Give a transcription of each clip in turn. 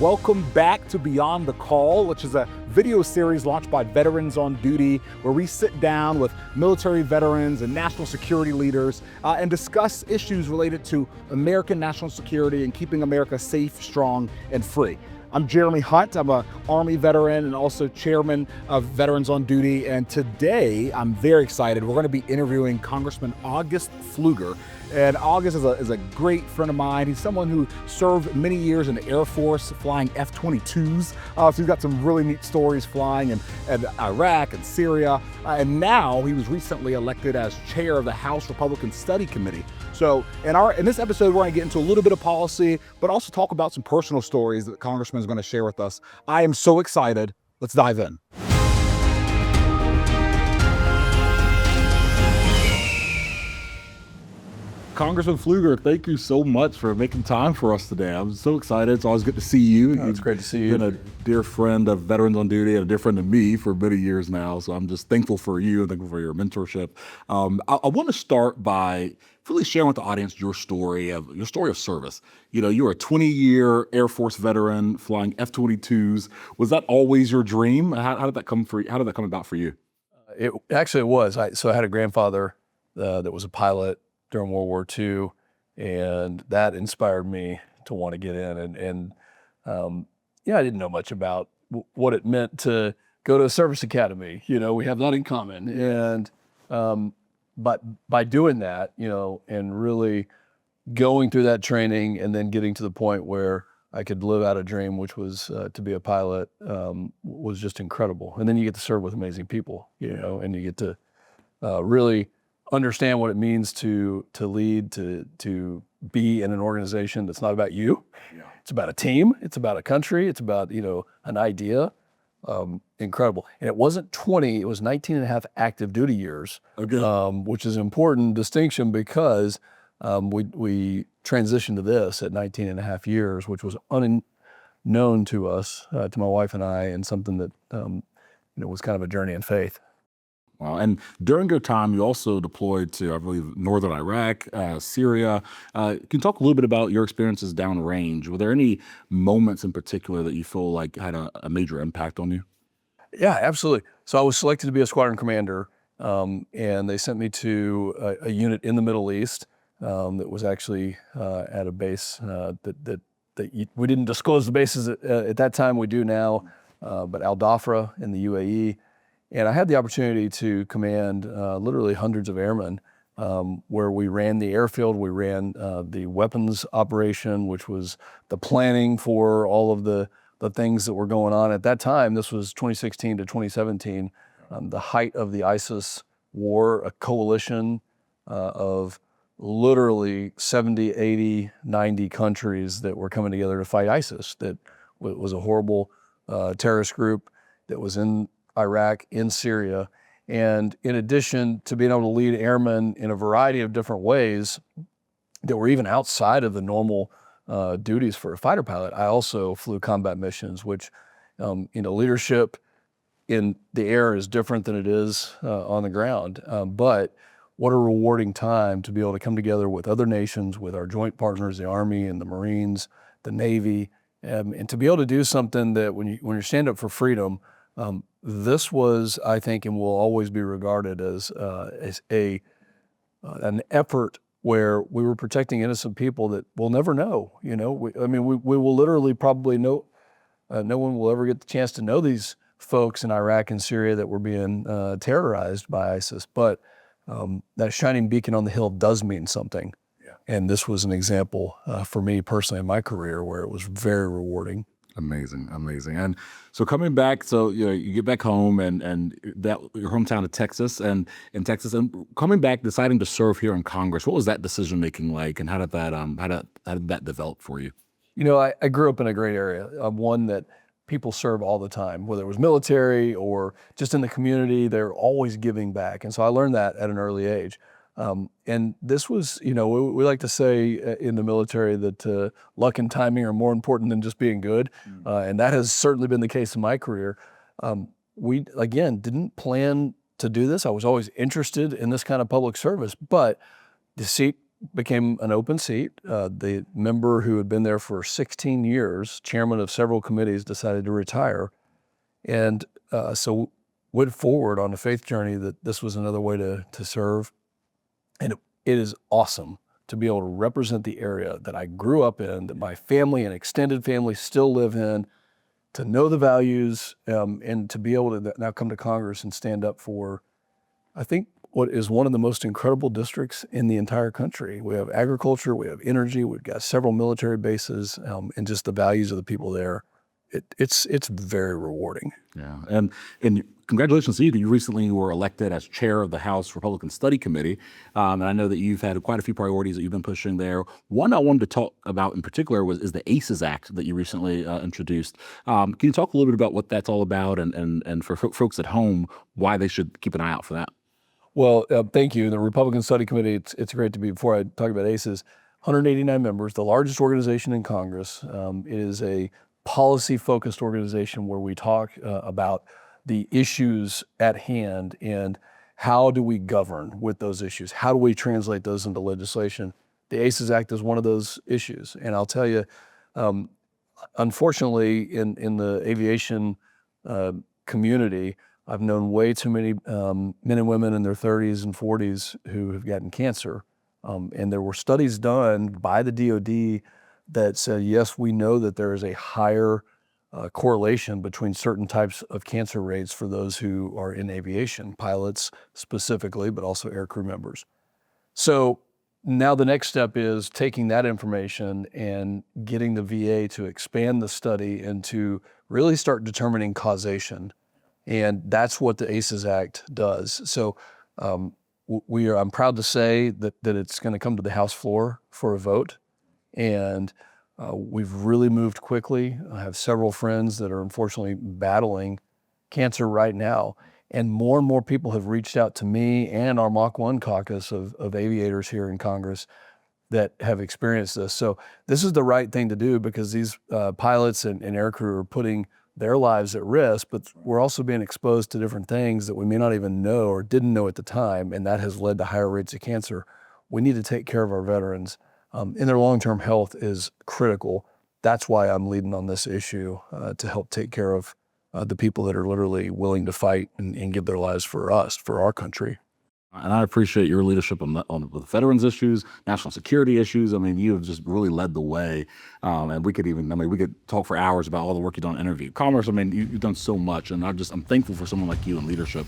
Welcome back to Beyond the Call, which is a video series launched by Veterans on Duty, where we sit down with military veterans and national security leaders and discuss issues related to American national security and keeping America safe, strong, and free. I'm Jeremy Hunt. I'm an Army veteran and also chairman of Veterans on Duty. And today, I'm very excited. We're going to be interviewing Congressman August Pfluger. And August is a great friend of mine. He's someone who served many years in the Air Force flying F-22s. So he's got some really neat stories flying in Iraq and Syria. And now he was recently elected as chair of the House Republican Study Committee. So in this episode, we're going to get into a little bit of policy, but also talk about some personal stories that the Congressman is going to share with us. I am so excited. Let's dive in. Congressman Pfluger, thank you so much for making time for us today. I'm so excited. It's always good to see you. Oh, it's great to see you. You've been a dear friend of Veterans on Duty and a dear friend of me for many years now. So I'm just thankful for you and thankful for your mentorship. I want to start by really sharing with the audience your story of service. You know, you're a 20-year Air Force veteran flying F-22s. Was that always your dream? How did that come about for you? It actually was. So I had a grandfather that was a pilot during World War II, and that inspired me to want to get in. I didn't know much about what it meant to go to a service academy. You know, we have that in common. And but by doing that, you know, and really going through that training and then getting to the point where I could live out a dream, which was to be a pilot, was just incredible. And then you get to serve with amazing people, you know, and you get to really understand what it means to lead, to be in an organization that's not about you. Yeah. It's about a team. It's about a country. It's about, you know, an idea. Incredible. And it wasn't 20, it was 19 and a half active duty years, okay. Which is an important distinction because we transitioned to this at 19 and a half years, which was unknown to us, to my wife and I, and something that was kind of a journey in faith. Wow. And during your time, you also deployed to, I believe, northern Iraq, Syria. Can you talk a little bit about your experiences downrange? Were there any moments in particular that you feel like had a major impact on you? Yeah, absolutely. So I was selected to be a squadron commander, and they sent me to a unit in the Middle East that was actually at a base that we didn't disclose the bases at that time. We do now, but Al Dhafra in the UAE. And I had the opportunity to command literally hundreds of airmen, where we ran the airfield, we ran the weapons operation, which was the planning for all of the things that were going on at that time. This was 2016 to 2017, the height of the ISIS war, a coalition of literally 70, 80, 90 countries that were coming together to fight ISIS. That was a horrible terrorist group that was in Iraq, in Syria. And in addition to being able to lead airmen in a variety of different ways that were even outside of the normal duties for a fighter pilot, I also flew combat missions, which, leadership in the air is different than it is on the ground. But what a rewarding time to be able to come together with other nations, with our joint partners, the Army and the Marines, the Navy, and to be able to do something that when you stand up for freedom, this was, I think, and will always be regarded as an effort where we were protecting innocent people that we'll never know. You know, we will literally probably know. No one will ever get the chance to know these folks in Iraq and Syria that were being terrorized by ISIS. But that shining beacon on the hill does mean something. Yeah. And this was an example for me personally in my career where it was very rewarding. Amazing. And so coming back, you get back home and that your hometown of Texas and coming back, deciding to serve here in Congress. What was that decision making like, and how did that develop for you? You know, I grew up in a great area, one that people serve all the time, whether it was military or just in the community. They're always giving back, and so I learned that at an early age. And this was, we like to say in the military that luck and timing are more important than just being good. And that has certainly been the case in my career. We, again, didn't plan to do this. I was always interested in this kind of public service, but the seat became an open seat. The member who had been there for 16 years, chairman of several committees, decided to retire. And so went forward on a faith journey that this was another way to serve. And it is awesome to be able to represent the area that I grew up in, that my family and extended family still live in, to know the values, and to be able to now come to Congress and stand up for, I think, what is one of the most incredible districts in the entire country. We have agriculture, we have energy, we've got several military bases, and just the values of the people there. It's very rewarding. Yeah, and congratulations to you. You recently were elected as chair of the House Republican Study Committee, and I know that you've had quite a few priorities that you've been pushing there. One I wanted to talk about in particular is the ACES Act that you recently introduced. Can you talk a little bit about what that's all about, and for folks at home, why they should keep an eye out for that? Well, thank you. The Republican Study Committee, it's great to be, before I talk about ACES, 189 members, the largest organization in Congress. It is a policy-focused organization where we talk about the issues at hand and how do we govern with those issues? How do we translate those into legislation? The ACES Act is one of those issues. And I'll tell you, unfortunately, in the aviation community, I've known way too many men and women in their 30s and 40s who have gotten cancer. And there were studies done by the DoD that said, yes, we know that there is a higher correlation between certain types of cancer rates for those who are in aviation, pilots specifically, but also aircrew members. So now the next step is taking that information and getting the VA to expand the study and to really start determining causation. And that's what the ACES Act does. So I'm proud to say that it's going to come to the House floor for a vote. And we've really moved quickly. I have several friends that are unfortunately battling cancer right now. And more people have reached out to me and our Mach 1 caucus of aviators here in Congress that have experienced this. So this is the right thing to do, because these pilots and aircrew are putting their lives at risk, but we're also being exposed to different things that we may not even know or didn't know at the time, and that has led to higher rates of cancer. We need to take care of our veterans, and their long-term health is critical. That's why I'm leading on this issue, to help take care of the people that are literally willing to fight and give their lives for us, for our country. And I appreciate your leadership on the veterans issues, national security issues. I mean, you have just really led the way. And we could talk for hours about all the work you've done in interview commerce. I mean, you've done so much, and I'm thankful for someone like you in leadership.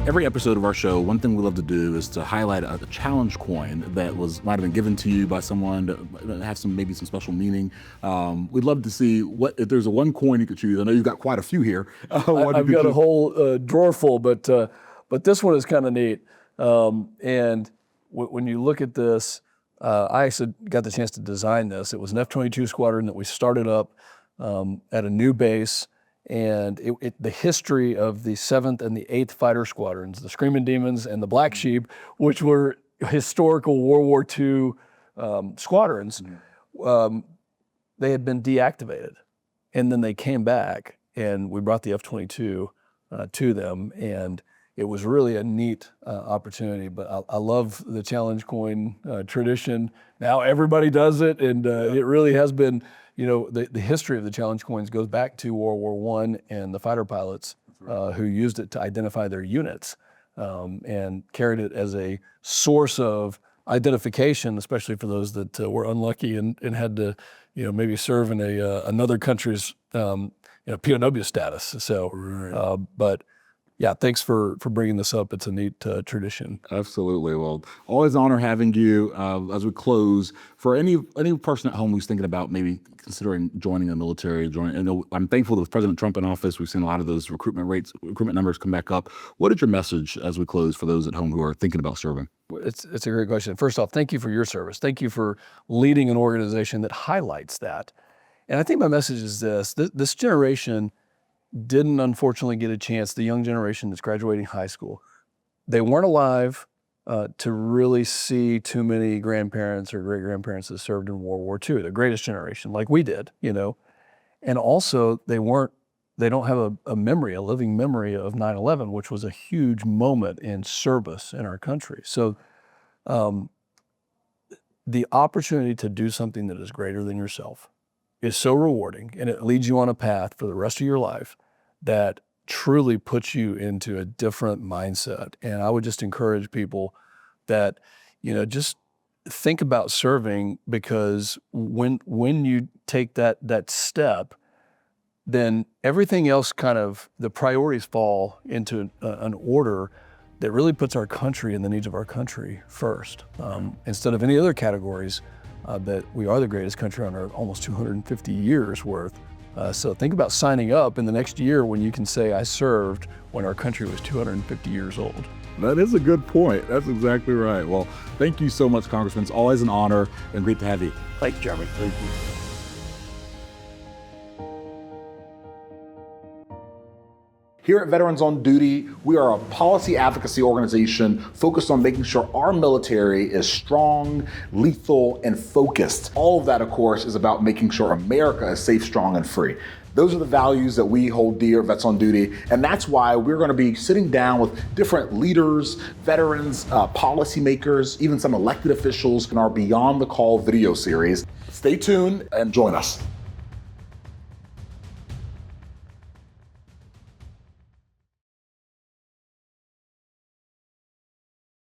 Every episode of our show, one thing we love to do is to highlight a challenge coin that might have been given to you by someone that has maybe some special meaning. We'd love to see if there's one coin you could choose. I know you've got quite a few here. I've got a whole drawer full, but this one is kind of neat. And when you look at this, I actually got the chance to design this. It was an F-22 squadron that we started up at a new base. And the history of the 7th and the 8th Fighter Squadrons, the Screaming Demons and the Black Sheep, which were historical World War II squadrons, they had been deactivated. And then they came back, and we brought the F-22 to them, and it was really a neat opportunity. But I love the challenge coin tradition. Now everybody does it, and it really has been, the history of the challenge coins goes back to World War I and the fighter pilots who used it to identify their units and carried it as a source of identification, especially for those that were unlucky and had to, maybe serve in another country's, POW status. So, but yeah, thanks for bringing this up. It's a neat tradition. Absolutely. Well, always an honor having you. As we close, for any person at home who's thinking about maybe considering joining the military, I'm thankful that with President Trump in office, we've seen a lot of those recruitment numbers come back up. What is your message as we close for those at home who are thinking about serving? It's a great question. First off, thank you for your service. Thank you for leading an organization that highlights that. And I think my message is this generation didn't unfortunately get a chance, the young generation that's graduating high school, they weren't alive to really see too many grandparents or great-grandparents that served in World War II, the greatest generation, like we did, And also they they don't have a memory, a living memory of 9/11, which was a huge moment in service in our country. So the opportunity to do something that is greater than yourself is so rewarding, and it leads you on a path for the rest of your life that truly puts you into a different mindset. And I would just encourage people that, just think about serving, because when you take that step, then everything else the priorities fall into an order that really puts our country and the needs of our country first, instead of any other categories, that we are the greatest country on earth, almost 250 years worth. So think about signing up in the next year when you can say, I served when our country was 250 years old. That is a good point. That's exactly right. Well, thank you so much, Congressman. It's always an honor and great to have you. Thank you, Jeremy. Thank you. Here at Veterans on Duty, we are a policy advocacy organization focused on making sure our military is strong, lethal, and focused. All of that, of course, is about making sure America is safe, strong, and free. Those are the values that we hold dear at Vets on Duty, and that's why we're going to be sitting down with different leaders, veterans, policymakers, even some elected officials in our Beyond the Call video series. Stay tuned and join us.